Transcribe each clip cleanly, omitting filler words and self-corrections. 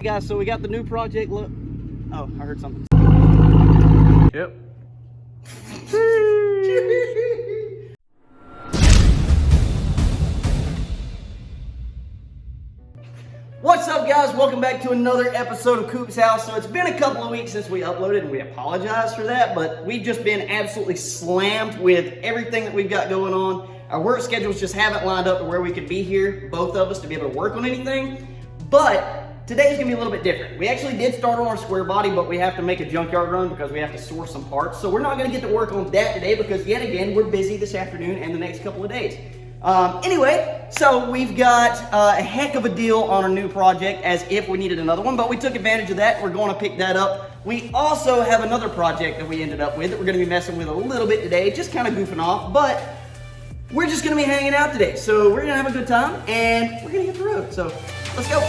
Guys, so we got the new project look. Oh, I heard something. Yep. What's up, guys? Welcome back to another episode of Coop's House. So it's been a couple of weeks since we uploaded, and we apologize for that, but we've just been absolutely slammed with everything that we've got going on. Our work schedules just haven't lined up to where we could be here, both of us, to be able to work on anything. But today's gonna be a little bit different. We actually did start on our square body, but we have to make a junkyard run because we have to source some parts. So we're not gonna get to work on that today because, yet again, we're busy this afternoon and the next couple of days. Anyway, so we've got a heck of a deal on our new project, as if we needed another one, but we took advantage of that. We're going to pick that up. We also have another project that we ended up with that we're going to be messing with a little bit today, just kind of goofing off, but we're just going to be hanging out today. So we're going to have a good time, and we're going to hit the road. So let's go.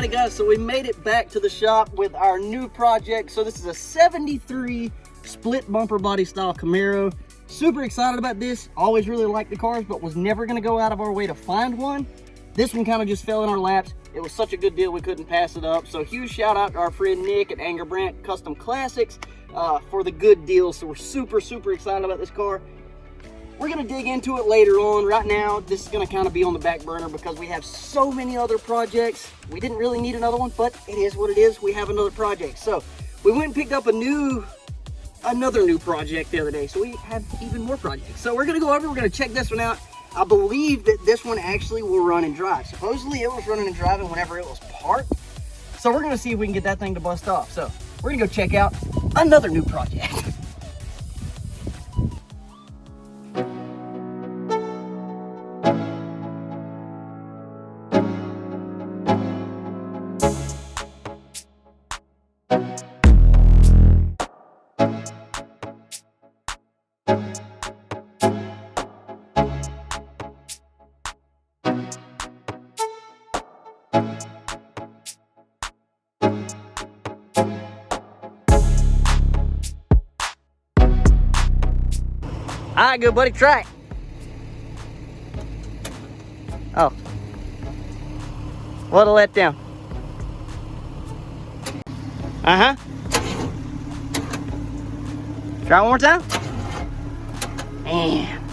Alrighty guys, so we made it back to the shop with our new project. So this is a 73 split bumper body style Camaro. Super excited about this. Always really liked the cars, but was never gonna go out of our way to find one. This one kind of just fell in our laps. It was such a good deal, we couldn't pass it up. So huge shout out to our friend Nick at Anger Brandt Custom Classics for the good deal. So we're super excited about this car. We're gonna dig into it later on. Right now, this is gonna kind of be on the back burner because we have so many other projects. We didn't really need another one, but it is what it is. We have another project. So we went and picked up another new project the other day. So we have even more projects. So we're gonna go over, we're gonna check this one out. I believe that this one actually will run and drive. Supposedly it was running and driving whenever it was parked. So we're gonna see if we can get that thing to bust off. So we're gonna go check out another new project. All right, good buddy, try it. Oh, what a letdown. Uh-huh. Try one more time. Man.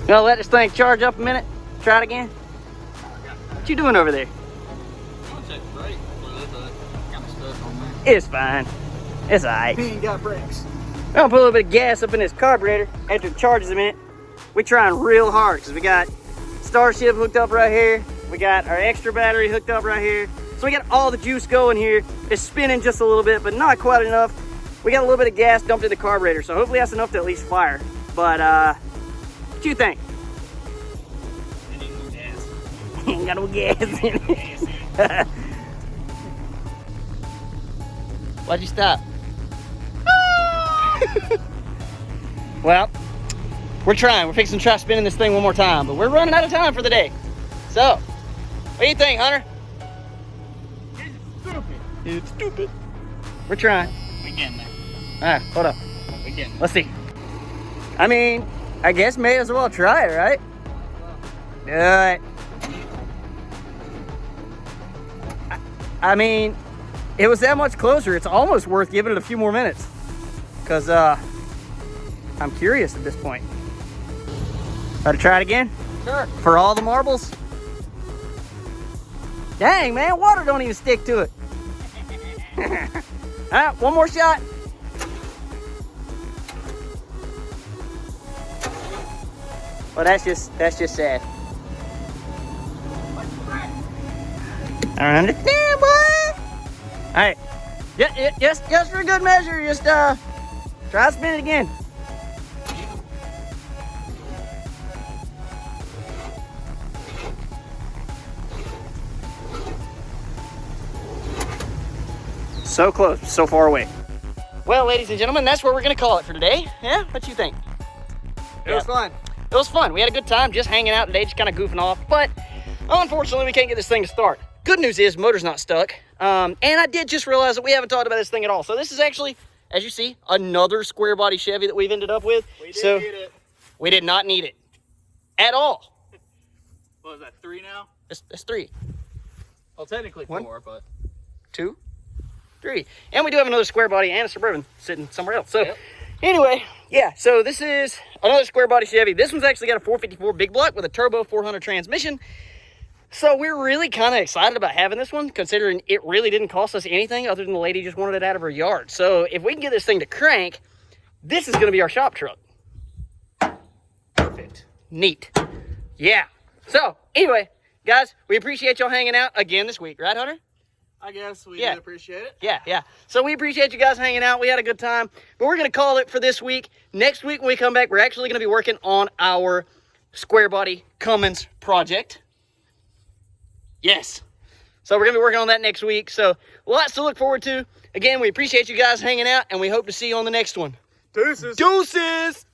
Gonna let this thing charge up a minute. Try it again. What you doing over there? It's fine. It's all right. He ain't got brakes. We're gonna put a little bit of gas up in this carburetor after it charges a minute. We're trying real hard because we got Starship hooked up right here. We got our extra battery hooked up right here. So we got all the juice going here. It's spinning just a little bit, but not quite enough. We got a little bit of gas dumped in the carburetor, so hopefully that's enough to at least fire. But what you think? It ain't no gas. Ain't got no gas in it. Why'd you stop? Well, we're trying. We're fixing to try spinning this thing one more time, but we're running out of time for the day. So, what do you think, Hunter? It's stupid. It's stupid. We're trying. We getting there. All right, hold up. We getting there. Let's see. I mean, I guess may as well try it, right? Do it. I mean, it was that much closer. It's almost worth giving it a few more minutes. Because I'm curious at this point. Try to try it again? Sure. For all the marbles? Dang, man, water don't even stick to it. All right, one more shot. Well, that's just sad. I understand, boy. All right, just for good measure, just try to spin it again. So close, so far away. Well, ladies and gentlemen, that's where we're gonna call it for today. Yeah, what you think? It was fun. It was fun. We had a good time just hanging out today, just kind of goofing off. But unfortunately, we can't get this thing to start. Good news is, motor's not stuck. And I did just realize that we haven't talked about this thing at all. So this is actually, as you see, another square body Chevy that we've ended up with. We didn't need it. We did not need it at all. What is that, 3 now? That's 3. Well, technically 4, 1, but 2, 3. And we do have another square body and a Suburban sitting somewhere else. So anyway, yeah, so this is another square body Chevy. This one's actually got a 454 big block with a turbo 400 transmission. So we're really kind of excited about having this one, considering it really didn't cost us anything other than the lady just wanted it out of her yard. So if we can get this thing to crank, this is going to be our shop truck. perfect. Neat. Yeah. So anyway, guys, we appreciate y'all hanging out again this week. Right, Hunter? I guess we Yeah. do appreciate it. Yeah. So we appreciate you guys hanging out. We had a good time. But we're going to call it for this week. Next week when we come back, we're actually going to be working on our square body Cummins project. Yes. So we're going to be working on that next week. So lots to look forward to. Again, we appreciate you guys hanging out, and we hope to see you on the next one. Deuces. Deuces!